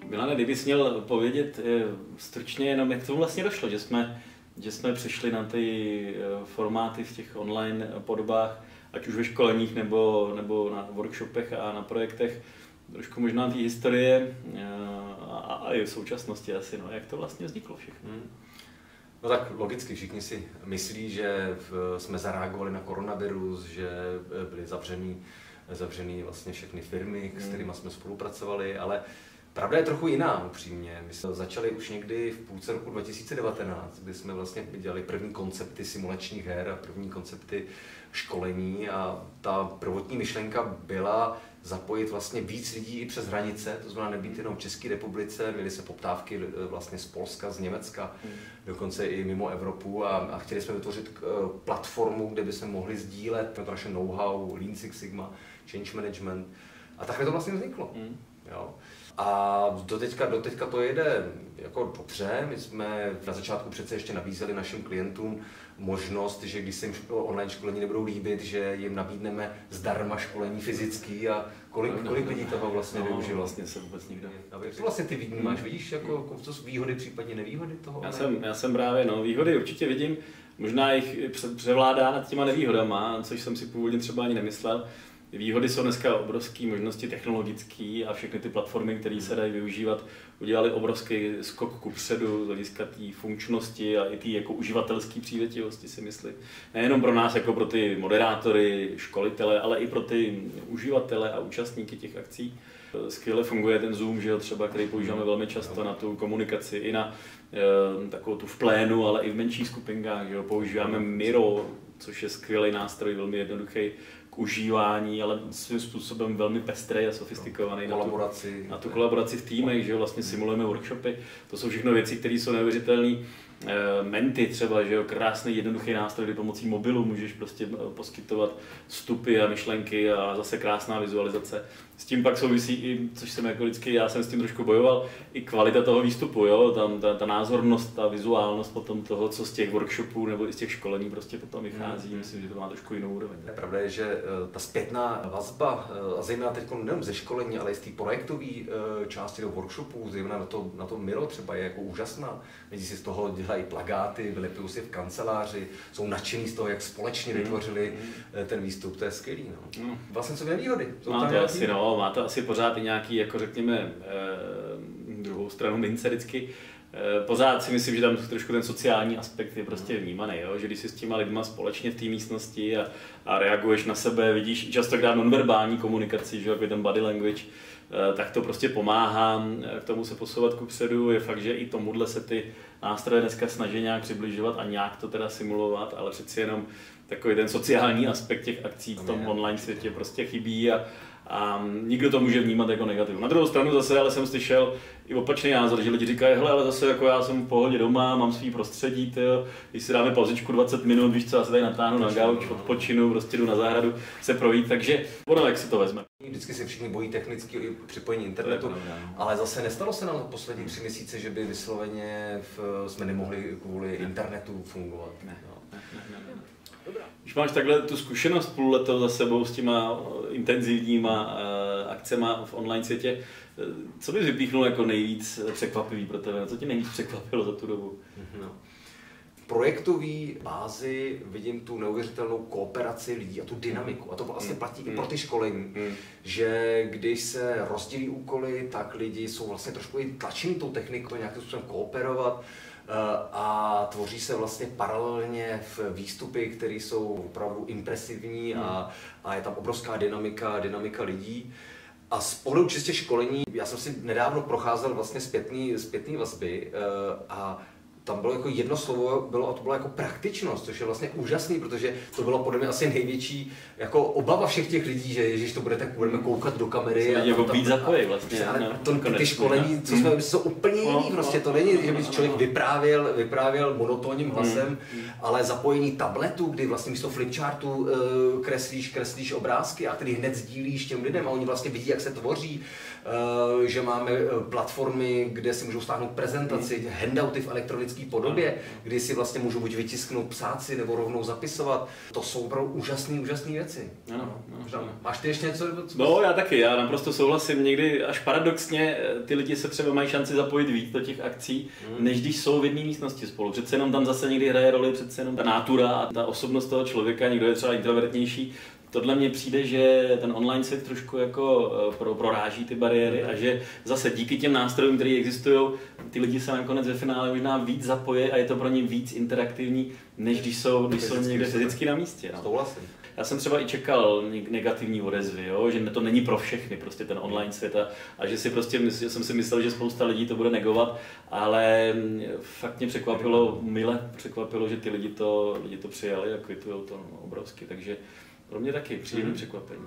Milane, kdybys měl povědět stručně jenom, jak tomu vlastně došlo, že jsme přišli na ty formáty v těch online podobách, ať už ve školeních nebo na workshopech a na projektech, trošku možná té historie a i v současnosti asi, no, jak to vlastně vzniklo všechno. No tak logicky všichni si myslí, že jsme zareagovali na koronavirus, že byly zavřený vlastně všechny firmy, s kterými jsme spolupracovali, ale pravda je trochu jiná, upřímně. My jsme začali už někdy v půlce roku 2019, kdy jsme vlastně dělali první koncepty simulačních her a první koncepty školení a ta prvotní myšlenka byla zapojit vlastně víc lidí i přes hranice, to znamená nebýt jenom v České republice, měly se poptávky vlastně z Polska, z Německa, dokonce i mimo Evropu a chtěli jsme vytvořit platformu, kde by se mohli sdílet to naše know-how, Lean Six Sigma, change management a takhle to vlastně vzniklo. Jo. A doteďka to jede jako dobře. My jsme na začátku přece ještě nabízeli našim klientům možnost, že když se jim online školení nebudou líbit, že jim nabídneme zdarma školení fyzický a kolik lidí toho vlastně využilo? Vlastně se vůbec nikdo. Co vlastně ty vnímáš? Vidíš, jako, co jsou výhody, případně nevýhody toho? Já jsem právě, výhody určitě vidím, možná jich převládá nad těma nevýhodama, což jsem si původně třeba ani nemyslel. Výhody jsou dneska obrovské možnosti technologické a všechny ty platformy, které se dají využívat, udělali obrovský skok kupředu z hlediska té funkčnosti a i té jako uživatelské přívětivosti, si myslím. Nejenom pro nás, jako pro ty moderátory, školitele, ale i pro ty uživatele a účastníky těch akcí. Skvěle funguje ten Zoom, že jo, třeba, který používáme velmi často na tu komunikaci, i na takovou tu v plénu, ale i v menších skupinkách. Že jo. Používáme Miro, což je skvělý nástroj, velmi jednoduchý k užívání, ale svým způsobem velmi pestrý a sofistikovaný na tu kolaboraci v týmech, že vlastně simulujeme workshopy. To jsou všechno věci, které jsou neuvěřitelné. Menty třeba, že jo, krásný jednoduchý nástroj, kdy pomocí mobilu můžeš prostě poskytovat vstupy a myšlenky a zase krásná vizualizace. S tím pak souvisí i, což jsem jako vždycky, já jsem s tím trošku bojoval, i kvalita toho výstupu, jo, tam ta názornost, ta vizuálnost potom toho, co z těch workshopů nebo i z těch školení prostě potom vychází, myslím, že to má trošku jinou úroveň. Pravda je, že ta zpětná vazba, a zejména teď nejenom ze školení, ale i z té projektové části do workshopů, zejména na to Miro třeba je jako úžasná. Lidi si z toho dělají plakáty, vylepují si v kanceláři, jsou nadšení z toho, jak společně vytvořili ten výstup, to je skvělý. No. Vlastně co nevýhody? Má to asi pořád i nějaký, jako řekněme, druhou stranu mince vždycky. Pořád si myslím, že tam trošku ten sociální aspekt je prostě vnímaný, jo? Že když si s těma lidma společně v té místnosti a reaguješ na sebe, vidíš častokrát nonverbální komunikaci, že jako ten body language, tak to prostě pomáhá k tomu se posouvat kupředu. Je fakt, že i tomuhle se ty nástroje dneska snaží nějak přibližovat a nějak to teda simulovat, ale přeci jenom takový ten sociální aspekt těch akcí v tom online světě prostě chybí a nikdo to může vnímat jako negativ. Na druhou stranu zase ale jsem slyšel i opačný názor, že lidi říkají, hele, ale zase jako já jsem v pohodě doma, mám svý prostředí, tyjo, když si dáme pauzičku 20 minut, víš co, já se tady natáhnu na gauč, odpočinu, prostě jdu na zahradu se projít, takže ono jak si to vezme. Vždycky se všichni bojí technického připojení internetu, ale zase nestalo se nám za poslední 3 měsíce, že by vysloveně jsme nemohli kvůli internetu fungovat. Ne. Když máš takhle tu zkušenost půl letou za sebou s těma intenzivníma akcema v online světě, co bys vypíchnul jako nejvíc překvapivý pro tebe? Co tě nejvíc překvapilo za tu dobu? V projektové bázi vidím tu neuvěřitelnou kooperaci lidí a tu dynamiku. A to vlastně platí i pro ty školení, že když se rozdělí úkoly, tak lidi jsou vlastně trošku i tlačení tou technikou, nějakým způsobem kooperovat. A tvoří se vlastně paralelně v výstupy, které jsou opravdu impresivní a je tam obrovská dynamika lidí. A z pohledu čistě školení, já jsem si nedávno procházel vlastně zpětný vazby a tam bylo jako jedno slovo a to byla jako praktičnost, což je vlastně úžasný, protože to bylo podle mě asi největší jako obava všech těch lidí, že ježiš, to budeme koukat do kamery. Jako být zapojit vlastně. Ty školení, co jsme, jsou úplně jiný, prostě to není, že by člověk vyprávěl monotónním hlasem, ale zapojení tabletu, kdy vlastně místo flipchartu kreslíš obrázky a který hned sdílíš těm lidem a oni vlastně vidí, jak se tvoří, že máme platformy, kde si můžou stáhnout prezentaci, handouty v elektronické elektronické podobě, kdy si vlastně můžu buď vytisknout, psát si nebo rovnou zapisovat. To jsou opravdu úžasné věci. Ano. Máš ty ještě něco? No, já taky, já naprosto souhlasím. Někdy až paradoxně ty lidi se třeba mají šanci zapojit víc do těch akcí, než když jsou v jedné místnosti spolu. Přece jenom tam zase někdy hraje roli přece jenom ta nátura a ta osobnost toho člověka, někdo je třeba introvertnější. Tohle mně přijde, že ten online svět trošku jako proráží ty bariéry a že zase díky těm nástrojům, které existují, ty lidi se nakonec ve finále možná víc zapojí a je to pro ně víc interaktivní, než když jsou někde fyzicky na místě. No. Já jsem třeba i čekal negativní odezvy, jo? Že to není pro všechny prostě ten online svět a že si prostě jsem si myslel, že spousta lidí to bude negovat, ale fakt mě mile překvapilo, že ty lidi to přijali a kvitujou to obrovsky, takže pro mě taky příjemné překvapení.